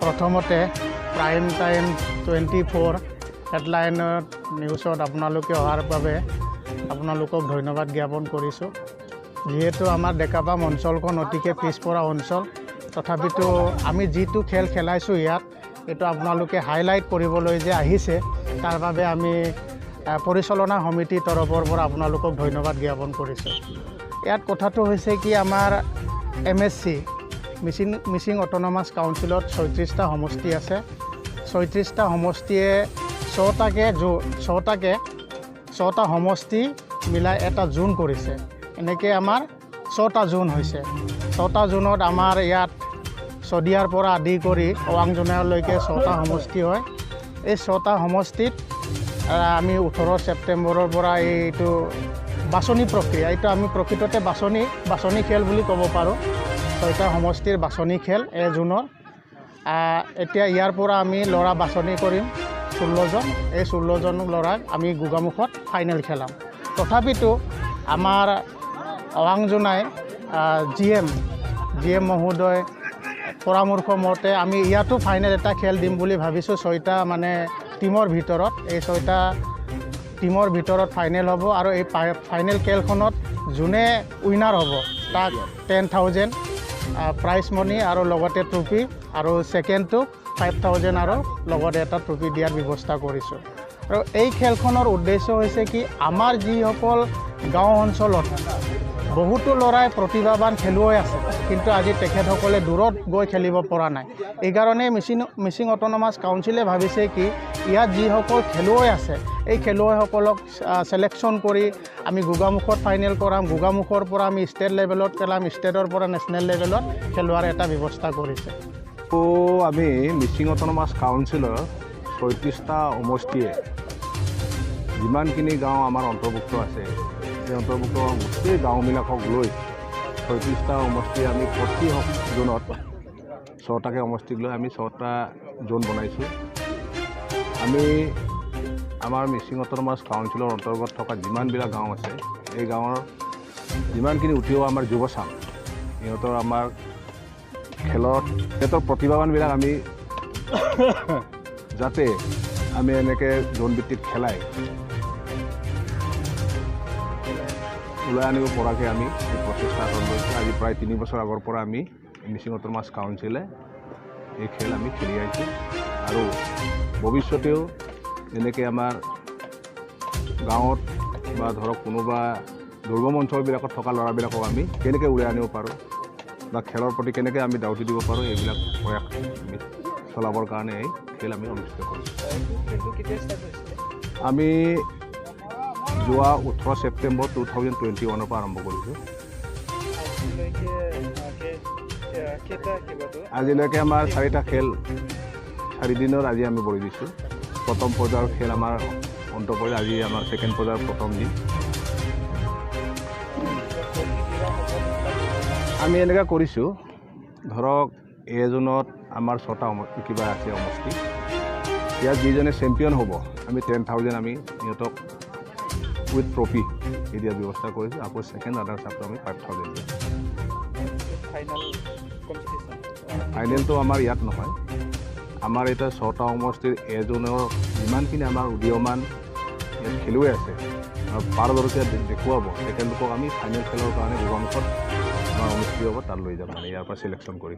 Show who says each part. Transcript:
Speaker 1: প্ৰথমতে prime time 24 হেডলাইনত নিউজত আপোনালোকে অহাৰ বাবে আপোনালোকক ধন্যবাদ জ্ঞাপন কৰিছোঁ। যিহেতু আমাৰ ডেকাপাম অঞ্চলখন অতিকে পিছপৰা অঞ্চল, তথাপিতো আমি যিটো খেল খেলাইছোঁ ইয়াত এইটো আপোনালোকে হাইলাইট কৰিবলৈ যে আহিছে, তাৰ বাবে আমি পৰিচালনা সমিতিৰ তৰফৰ পৰা আপোনালোকক ধন্যবাদ জ্ঞাপন কৰিছোঁ। ইয়াত কথাটো হৈছে কি, আমাৰ MSC মিচিং অট'নমাছ কাউন্সিলত 36টা সমষ্টি আছে। 36টা সমষ্টিয়ে 6টা সমষ্টি মিলাই এটা জোন কৰিছে। এনেকৈ আমাৰ 6টা জোন হৈছে। 6টা জোনত আমাৰ ইয়াত শদিয়াৰ পৰা আদি কৰি অৱাংজনালৈকে 6টা সমষ্টি হয়। এই 6টা সমষ্টিত আমি 18 ছেপ্টেম্বৰৰ পৰা এইটো বাছনি প্ৰক্ৰিয়া, এইটো আমি প্ৰকৃততে বাছনি খেল বুলি ক'ব পাৰোঁ। 6টা সমষ্টিৰ বাছনি খেল জুনৰ। এতিয়া ইয়াৰ পৰা আমি ল'ৰা বাছনি কৰিম 16জন। এই 16জন ল'ৰাক আমি গোগামুখত ফাইনেল খেলাম। তথাপিতো আমাৰ অৱাংজনাই GM মহোদয় পৰামৰ্শ মতে আমি ইয়াতো ফাইনেল এটা খেল দিম বুলি ভাবিছোঁ। 6টা মানে টিমৰ ভিতৰত, এই 6টা টিমৰ ভিতৰত ফাইনেল হ'ব। আৰু এই ফাইনেল খেলখনত যোনে উইনাৰ হ'ব তাক 10,000 প্ৰাইজ মনি আৰু লগতে ট্ৰফি, আৰু ছেকেণ্ডটো 5,000 আৰু লগতে এটা ট্ৰফি দিয়াৰ ব্যৱস্থা কৰিছোঁ। আৰু এই খেলখনৰ উদ্দেশ্য হৈছে কি, আমাৰ যিসকল গাঁও অঞ্চলত বহুতো ল'ৰাই প্ৰতিভাৱান খেলুৱৈ আছে, কিন্তু আজি তেখেতসকলে দূৰত গৈ খেলিব পৰা নাই। এইকাৰণে মিচিং অট'নমাছ কাউন্সিলে ভাবিছে কি, ইয়াত যিসকল খেলুৱৈ আছে এই খেলুৱৈসকলক ছিলেকশ্যন কৰি আমি গোগামুখত ফাইনেল কৰাম। গোগামুখৰ পৰা আমি ষ্টেট লেভেলত খেলাম, ষ্টেটৰ পৰা নেশ্যনেল লেভেলত খেলোৱাৰ এটা ব্যৱস্থা কৰিছে।
Speaker 2: আমি মিচিং অট'নমাছ কাউন্সিলৰ 36টা সমষ্টিয়ে যিমানখিনি গাঁও আমাৰ অন্তৰ্ভুক্ত আছে, সেই অন্তৰ্ভুক্ত গোটেই গাঁওবিলাকক লৈ 36টা সমষ্টি আমি প্ৰতি জোনত 6টাকৈ সমষ্টিক লৈ আমি 6টা জোন বনাইছোঁ। আমি আমাৰ মিচিং অট'নমাছ কাউন্সিলৰ অন্তৰ্গত থকা যিমানবিলাক গাঁও আছে, এই গাঁৱৰ যিমানখিনি উঠিব আমাৰ যুৱচাম, সিহঁতৰ আমাৰ খেলত সিহঁতৰ প্ৰতিভাৱানবিলাক আমি যাতে আমি এনেকৈ জোন ভিত্তিত খেলাই ওলাই আনিব পৰাকৈ আমি এই প্ৰচেষ্টা হাতত লৈছোঁ। আজি প্ৰায় 3 বছৰ আগৰ পৰা আমি মিচিং অট'নমাছ কাউন্সিলে এই খেল আমি খেলি আহিছোঁ। আৰু ভৱিষ্যতেও এনেকৈ আমাৰ গাঁৱত বা ধৰক কোনোবা দুৰ্গম অঞ্চলবিলাকত থকা ল'ৰাবিলাকক আমি কেনেকৈ উলিয়াই আনিব পাৰোঁ বা খেলৰ প্ৰতি কেনেকৈ আমি দাউতি দিব পাৰোঁ, এইবিলাক প্ৰয়াস চলাবৰ কাৰণে এই খেল আমি অনুষ্ঠিত কৰিছোঁ। আমি যোৱা 18 ছেপ্টেম্বৰ 2021 পৰা আৰম্ভ কৰিছোঁ। আজিলৈকে আমাৰ 4টা খেল 4 দিনৰ আজি আমি কৰি দিছোঁ। প্ৰথম পৰ্যায়ৰ খেল আমাৰ অন্ত পৰিল, আজি আমাৰ ছেকেণ্ড পৰ্যায়ৰ প্ৰথম দিন। আমি এনেকৈ কৰিছোঁ, ধৰক এজনত আমাৰ 6টা কিবা আছে সমষ্টি। ইয়াত যিজনে চেম্পিয়ন হ'ব আমি 10,000 আমি সিহঁতক উইথ ট্ৰফি দিয়াৰ ব্যৱস্থা কৰিছোঁ। আকৌ ছেকেণ্ড ৰানাৰ্ছ আমি 5,000 দিম। ফাইনেলটো আমাৰ ইয়াত নহয়, আমাৰ এতিয়া 6টা সমষ্টিৰ এজনৰ যিমানখিনি আমাৰ উদীয়মান ইয়াত খেলুৱৈ আছে আৰু পাৰদৰ্শিতা দেখুৱাব, তেখেতলোকক আমি ফাইনেল খেলৰ কাৰণে গোগামুখত আমাৰ অনুষ্ঠিত হ'ব, তাত লৈ যাম, মানে ইয়াৰ পৰা ছিলেকশ্যন কৰি।